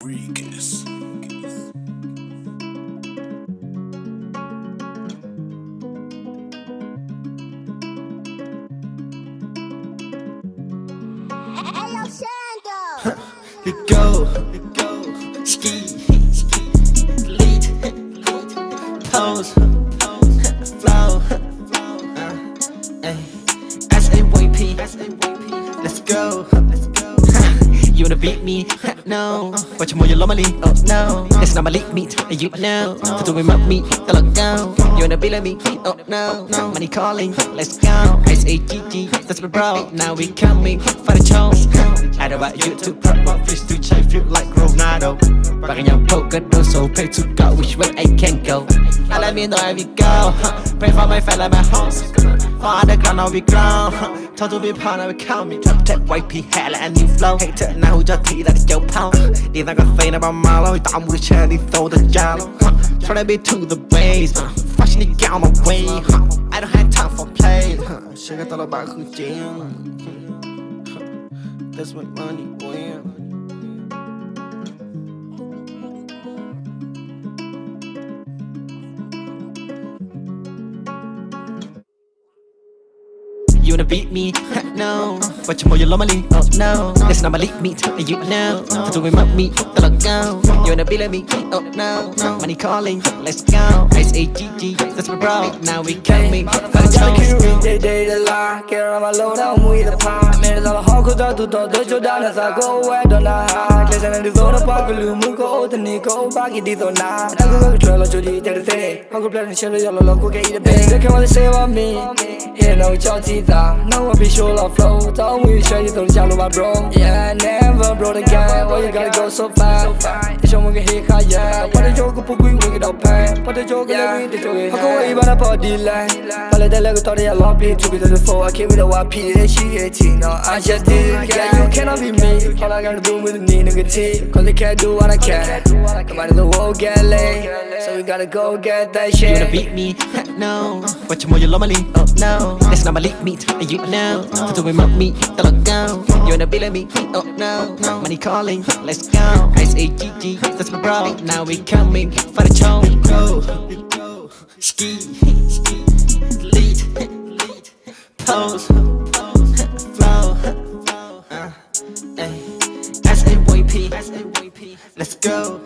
Rodriguez. Lil Goat, ski, lead, pose, flow, SAYP, let's go. You wanna beat me? No. Watch more you lonely? Oh no. It's not my league meet, and you know. For doing my meet, the look down. You wanna be like me? Oh no. Money calling, let's go. exgg, that's my bro. Now we coming for the chose. I don't want you to put my fist to change, feel like Ronaldo. Rocking your polka dot, so pay to go which way I can go. I let me know where we go. Pray for my fella, my homes. For underground, now we ground. Told to be pound, now we count me. Top tech, white pea, hella and new flow. Hater, now who just tea that is your pound. These like a faint about Marlo. He thought I'm with Shelly, throw the jalo. Tryna be to the base. Fashion it, get on my way. I don't have time for play. Shit, I thought about who jam. That's what money win. You wanna beat me? No. Watch more you lonely? Oh no. It's not my league meet, and you know. For doing my meet, the look down. You wanna be like me? Oh no. Money calling, let's go. exgg, that's my bro. Now we coming for the chose. Day the lie, care on my load, I'm with the pie. Man, it's all a hawk, cause I do the job down as I go where don't I. Listen to the zone of park, move go, the Nico, baggy did on now. I go to trail to the day. I go play the show, yellow local, get the bag. They can't want to say about me. Yeah, no, it's no, I'll be sure I'll flow. Tell me, show you the shallow, my bro. Yeah, I never brought a guy. Why you gotta go so fast? It's someone get hit, yeah. What a joke, put we wicked up, pain. What a joke, I go away, but I bought the line. I let the leg thought I love me. Took it to the floor, I came with a YP, she 18. No, I just did. Yeah, you cannot be me. All I gotta do with me, nigga T. Cause they can't do what I can. Come out of the world, get laid. So we gotta go get that shit. You wanna beat me? No. Watch more you lonely? Oh no. That's not my league meet, and you know. For doing my meet, the look down. You wanna be like me? Oh no. Money calling, let's go. exgg, that's my bro. Now we coming for the chose. Go, ski, lead, pose, flow, SAYP, let's go.